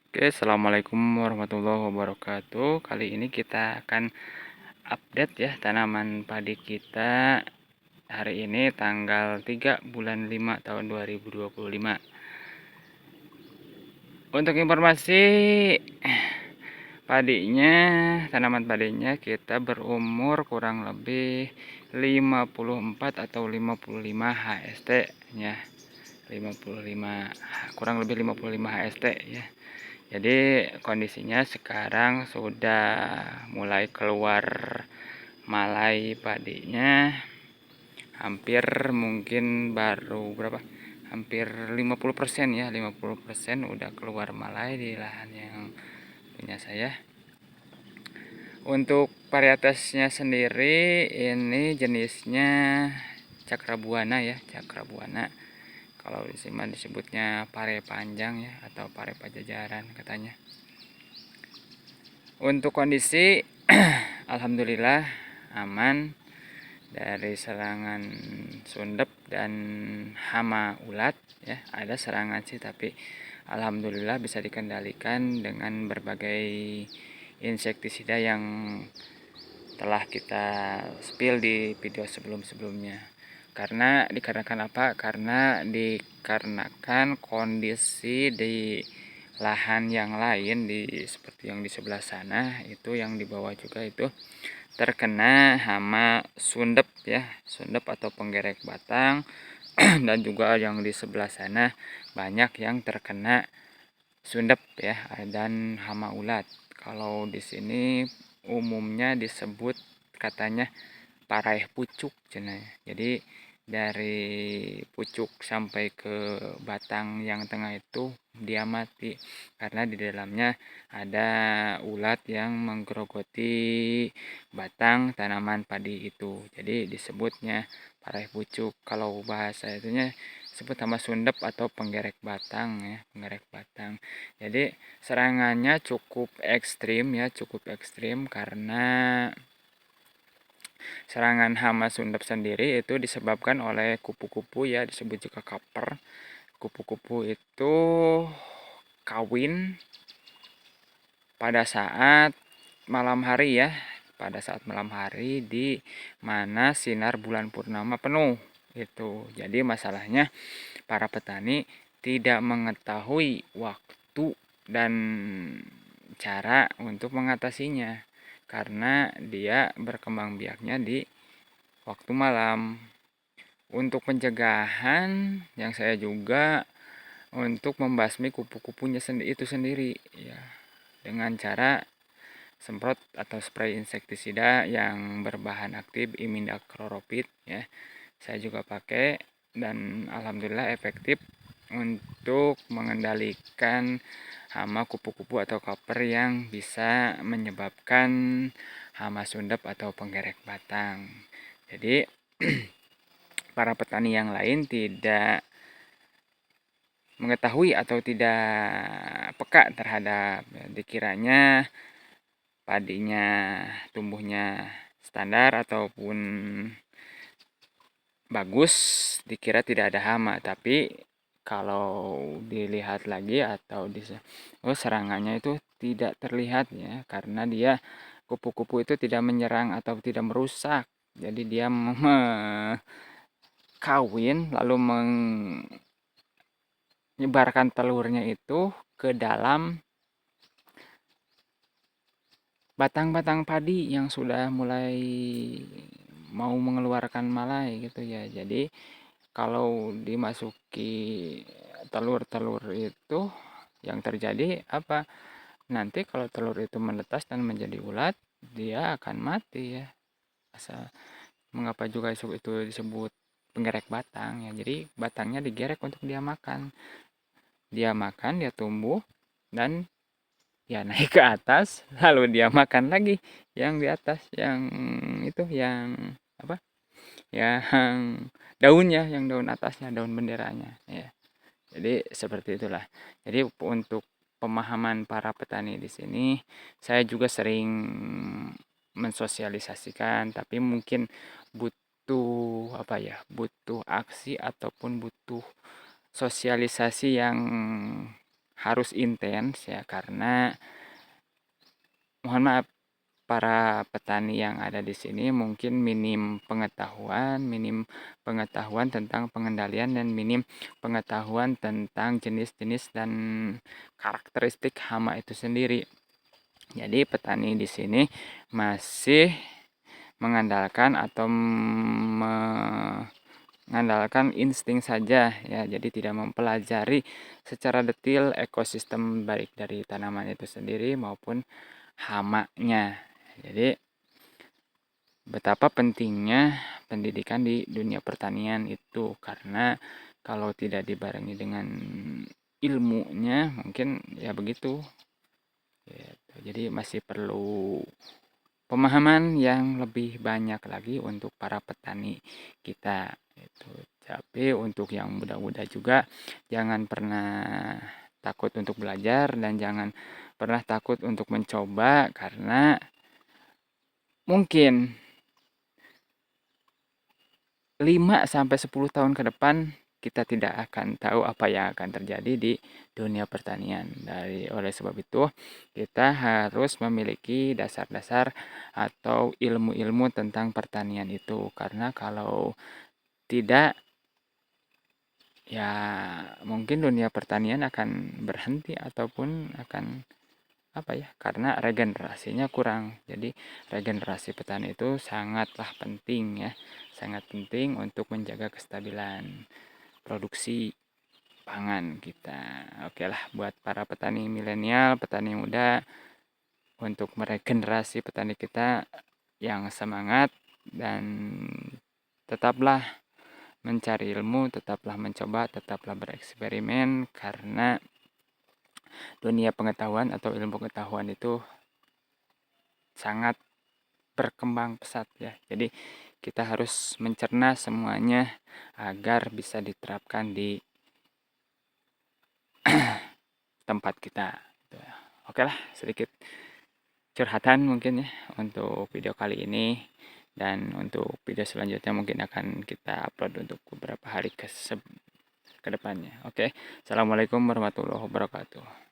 Oke, assalamualaikum warahmatullahi wabarakatuh. Kali ini kita akan update ya tanaman padi kita hari ini tanggal 3 bulan 5 tahun 2025. Untuk informasi padinya, tanaman padinya kita berumur kurang lebih 54 atau 55 HST ya. 55, kurang lebih 55 HST ya. Jadi kondisinya sekarang sudah mulai keluar malai padinya, hampir mungkin baru berapa? Hampir 50% ya, 50% udah keluar malai di lahan yang punya saya. Untuk varietasnya sendiri ini jenisnya Cakrabuana ya, Cakrabuana. Kalau di sini disebutnya pare panjang ya, atau pare pajajaran katanya. Untuk kondisi alhamdulillah aman dari serangan sundep dan hama ulat ya. Ada serangan sih, tapi alhamdulillah bisa dikendalikan dengan berbagai insektisida yang telah kita spill di video sebelum-sebelumnya. Karena dikarenakan apa? Karena dikarenakan kondisi di lahan yang lain seperti yang di sebelah sana itu, yang di bawah juga itu terkena hama sundep ya, sundep atau penggerek batang dan juga yang di sebelah sana banyak yang terkena sundep ya dan hama ulat. Kalau di sini umumnya disebut katanya paraih pucuk cenah. Jadi dari pucuk sampai ke batang yang tengah itu dia mati karena di dalamnya ada ulat yang menggerogoti batang tanaman padi itu. Jadi disebutnya paraih pucuk. Kalau bahasa itunya disebut sama sundep atau penggerek batang ya, penggerek batang. Jadi serangannya cukup ekstrim ya, cukup ekstrim karena serangan hama sundep sendiri itu disebabkan oleh kupu-kupu ya, disebut juga kaper. Kupu-kupu itu kawin pada saat malam hari ya, pada saat malam hari di mana sinar bulan purnama penuh itu. Jadi masalahnya para petani tidak mengetahui waktu dan cara untuk mengatasinya karena dia berkembang biaknya di waktu malam. Untuk pencegahan yang saya juga untuk membasmi kupu-kupunya itu sendiri ya, dengan cara semprot atau spray insektisida yang berbahan aktif imidacloprid ya. Saya juga pakai dan alhamdulillah efektif untuk mengendalikan hama kupu-kupu atau kaper yang bisa menyebabkan hama sundep atau penggerek batang. Jadi para petani yang lain tidak mengetahui atau tidak peka terhadap dikiranya padinya tumbuhnya standar ataupun bagus, dikira tidak ada hama, tapi kalau dilihat lagi atau serangannya itu tidak terlihat ya, karena dia kupu-kupu itu tidak menyerang atau tidak merusak. Jadi dia kawin lalu menyebarkan telurnya itu ke dalam batang-batang padi yang sudah mulai mau mengeluarkan malai gitu ya. Jadi kalau dimasuki telur-telur itu yang terjadi apa? Nanti kalau telur itu menetas dan menjadi ulat, dia akan mati ya. Mengapa juga itu disebut penggerek batang ya. Jadi batangnya digerek untuk dia makan. Dia makan, dia tumbuh dan ya naik ke atas, lalu dia makan lagi yang di atas, yang itu yang apa? Yang daunnya, yang daun atasnya, daun benderanya ya. Jadi seperti itulah. Jadi untuk pemahaman para petani di sini, saya juga sering mensosialisasikan, tapi mungkin butuh apa ya? Butuh aksi ataupun butuh sosialisasi yang harus intens ya, karena mohon maaf, para petani yang ada di sini mungkin minim pengetahuan tentang pengendalian dan minim pengetahuan tentang jenis-jenis dan karakteristik hama itu sendiri. Jadi petani di sini masih mengandalkan atau mengandalkan insting saja ya, jadi tidak mempelajari secara detail ekosistem baik dari tanaman itu sendiri maupun hamanya. Jadi betapa pentingnya pendidikan di dunia pertanian itu, karena kalau tidak dibarengi dengan ilmunya mungkin ya begitu gitu. Jadi masih perlu pemahaman yang lebih banyak lagi untuk para petani kita itu. Tapi untuk yang muda-muda juga jangan pernah takut untuk belajar dan jangan pernah takut untuk mencoba, karena mungkin 5-10 tahun ke depan kita tidak akan tahu apa yang akan terjadi di dunia pertanian. Oleh sebab itu, kita harus memiliki dasar-dasar atau ilmu-ilmu tentang pertanian itu. Karena kalau tidak, ya mungkin dunia pertanian akan berhenti ataupun akan apa ya, karena regenerasinya kurang. Jadi regenerasi petani itu sangatlah penting ya, sangat penting untuk menjaga kestabilan produksi pangan kita. Oke lah, buat para petani milenial, petani muda, untuk meregenerasi petani kita yang semangat, dan tetaplah mencari ilmu, tetaplah mencoba, tetaplah bereksperimen, karena dunia pengetahuan atau ilmu pengetahuan itu sangat berkembang pesat ya. Jadi kita harus mencerna semuanya agar bisa diterapkan di tempat kita. Oke lah, sedikit curhatan mungkin ya untuk video kali ini, dan untuk video selanjutnya mungkin akan kita upload untuk beberapa hari ke depannya. Oke, assalamualaikum warahmatullahi wabarakatuh.